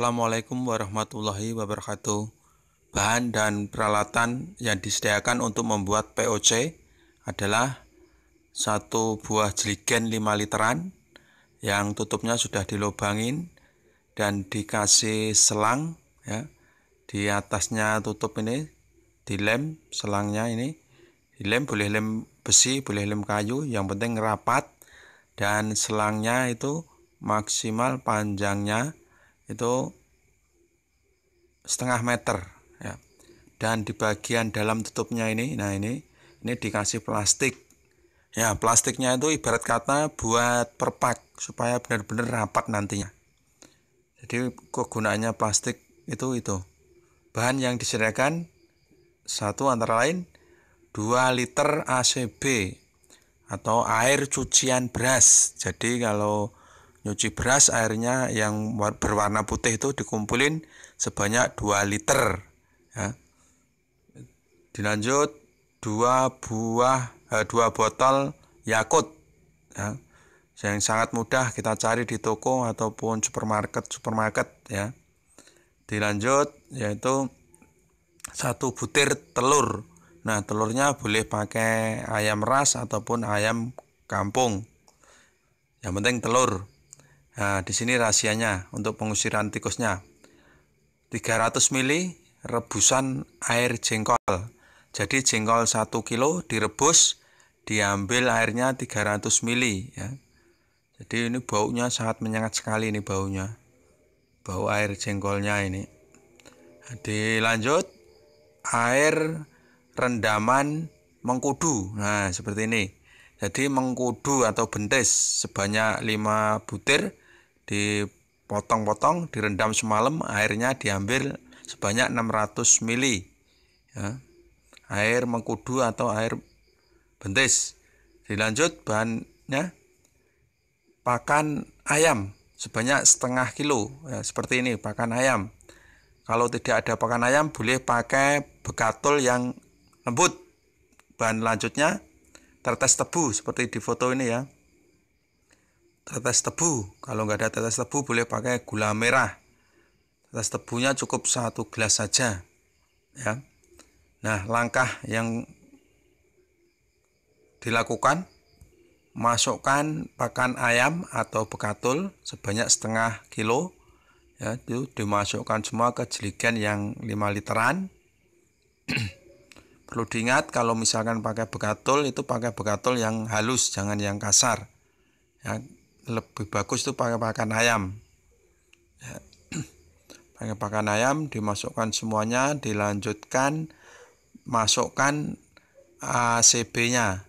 Assalamualaikum warahmatullahi wabarakatuh. Bahan dan peralatan yang disediakan untuk membuat POC adalah satu buah jeligen 5 literan yang tutupnya sudah dilubangin dan dikasih selang ya. Di atasnya tutup ini dilem, selangnya ini dilem, boleh lem besi, boleh lem kayu, yang penting rapat, dan selangnya itu maksimal panjangnya itu 0,5 meter ya. Dan di bagian dalam tutupnya ini, nah ini dikasih plastik ya. Plastiknya itu ibarat kata buat perpak supaya benar-benar rapat nantinya. Jadi kegunaannya plastik itu bahan yang disediakan satu antara lain 2 liter ACB atau air cucian beras. Jadi kalau nyuci beras, airnya yang berwarna putih itu dikumpulin sebanyak 2 liter ya. Dilanjut 2 botol Yakult ya, yang sangat mudah kita cari di toko ataupun supermarket ya. Dilanjut yaitu 1 butir telur. Nah, telurnya boleh pakai ayam ras ataupun ayam kampung. Yang penting telur. Nah, di sini rahasianya untuk pengusiran tikusnya. 300 ml rebusan air jengkol. Jadi jengkol 1 kilo direbus, diambil airnya 300 ml ya. Jadi ini baunya sangat menyengat sekali, ini baunya. Bau air jengkolnya ini. Dilanjut air rendaman mengkudu. Nah, seperti ini. Jadi mengkudu atau bentis sebanyak 5 butir dipotong-potong, direndam semalam, airnya diambil sebanyak 600 ml ya. Air mengkudu atau air bentis. Dilanjut bahannya pakan ayam sebanyak 0,5 kilo ya, seperti ini pakan ayam. Kalau tidak ada pakan ayam boleh pakai bekatul yang lembut. Bahan lanjutnya tetes tebu seperti di foto ini ya. Tetes tebu, kalau nggak ada tetes tebu boleh pakai gula merah. Tetes tebunya cukup 1 gelas saja ya. Nah, langkah yang dilakukan, masukkan pakan ayam atau bekatul sebanyak 0,5 kilo ya, itu dimasukkan semua ke jeligen yang 5 literan. Perlu diingat kalau misalkan pakai bekatul itu pakai bekatul yang halus, jangan yang kasar ya. Lebih bagus itu pakai pakan ayam ya. Pakai pakan ayam dimasukkan semuanya, dilanjutkan masukkan ACB-nya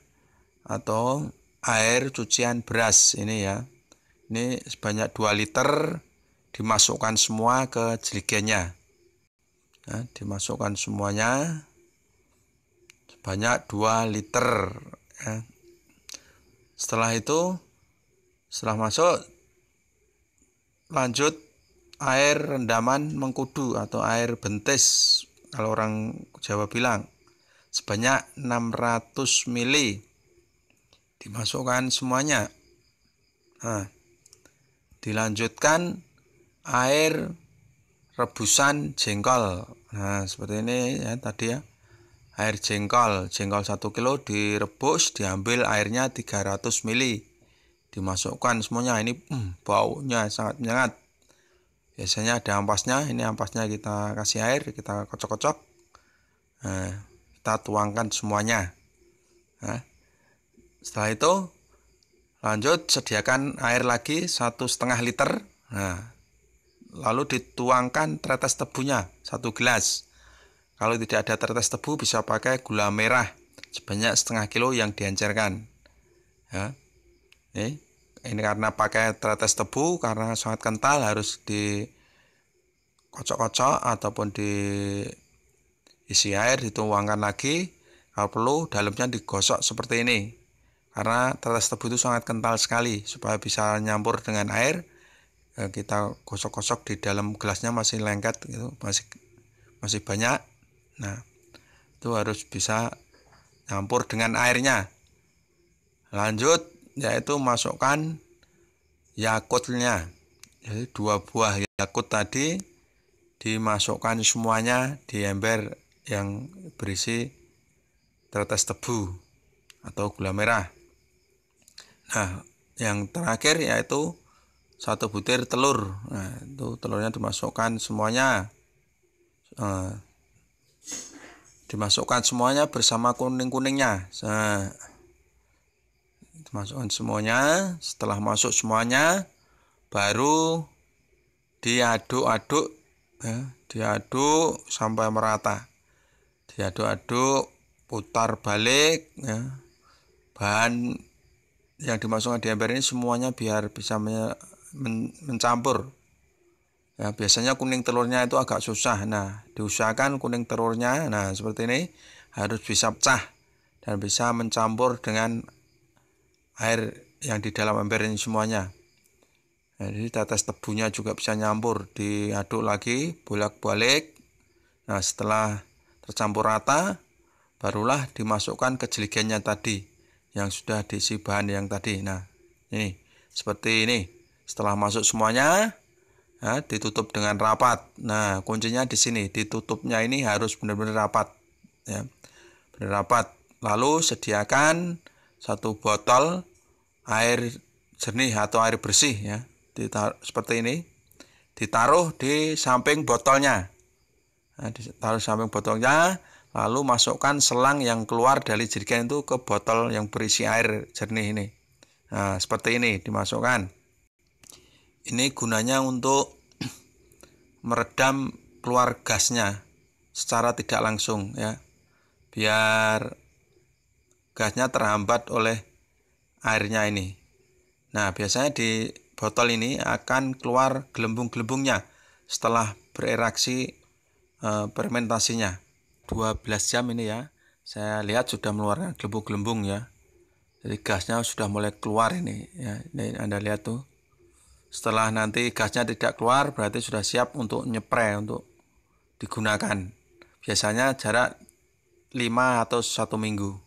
atau air cucian beras ini ya. Ini sebanyak 2 liter dimasukkan semua ke jeligennya ya, dimasukkan semuanya sebanyak 2 liter ya. Setelah itu, setelah masuk, lanjut air rendaman mengkudu atau air bentis kalau orang Jawa bilang sebanyak 600 ml dimasukkan semuanya. Nah, dilanjutkan air rebusan jengkol. Nah, seperti ini ya tadi ya. Air jengkol 1 kilo direbus, diambil airnya 300 ml. Dimasukkan semuanya. Ini baunya sangat menyengat. Biasanya ada ampasnya, ini ampasnya kita kasih air, kita kocok-kocok. Nah, kita tuangkan semuanya. Nah, setelah itu lanjut sediakan air lagi 1,5 liter. Nah, lalu dituangkan tetes tebunya 1 gelas. Kalau tidak ada tetes tebu bisa pakai gula merah sebanyak 0,5 kilo yang diencerkan ya. Ini karena pakai tetes tebu, karena sangat kental, harus dikocok-kocok ataupun diisi air, dituangkan lagi. Kalau perlu dalamnya digosok seperti ini, karena tetes tebu itu sangat kental sekali. Supaya bisa nyampur dengan air, kita gosok-gosok di dalam gelasnya masih lengket gitu, masih banyak. Nah, itu harus bisa nyampur dengan airnya. Lanjut yaitu masukkan Yakultnya, jadi 2 buah Yakult tadi dimasukkan semuanya di ember yang berisi tetes tebu atau gula merah. Nah, yang terakhir yaitu 1 butir telur. Nah, itu telurnya dimasukkan semuanya. Dimasukkan semuanya bersama kuning-kuningnya. Nah, dimasukkan semuanya. Setelah masuk semuanya, baru diaduk-aduk, ya, diaduk sampai merata. Diaduk-aduk, putar balik, ya. Bahan yang dimasukkan di ember ini semuanya biar bisa mencampur. Ya, biasanya kuning telurnya itu agak susah. Nah, diusahakan kuning telurnya, nah seperti ini, harus bisa pecah dan bisa mencampur dengan air yang di dalam ember ini semuanya. Nah, jadi tetes tebunya juga bisa nyampur, diaduk lagi, bolak-balik. Nah, setelah tercampur rata, barulah dimasukkan ke jeligennya tadi, yang sudah diisi bahan yang tadi. Nah, ini, seperti ini. Setelah masuk semuanya, nah, ditutup dengan rapat. Nah, kuncinya di sini, ditutupnya ini harus benar-benar rapat, ya, benar rapat. Lalu sediakan 1 botol air jernih atau air bersih, ya, seperti ini, ditaruh di samping botolnya. Nah, ditaruh samping botolnya, lalu masukkan selang yang keluar dari jerigen itu ke botol yang berisi air jernih ini. Nah, seperti ini dimasukkan. Ini gunanya untuk meredam keluar gasnya secara tidak langsung, ya, biar gasnya terhambat oleh airnya ini. Nah, biasanya di botol ini akan keluar gelembung-gelembungnya setelah bereaksi fermentasinya. 12 jam ini, ya, saya lihat sudah mengeluarkan gelembung-gelembung, ya. Jadi gasnya sudah mulai keluar ini, ya. Ini Anda lihat tuh. Setelah nanti gasnya tidak keluar, berarti sudah siap untuk nyepray, untuk digunakan. Biasanya jarak 5 atau 1 minggu.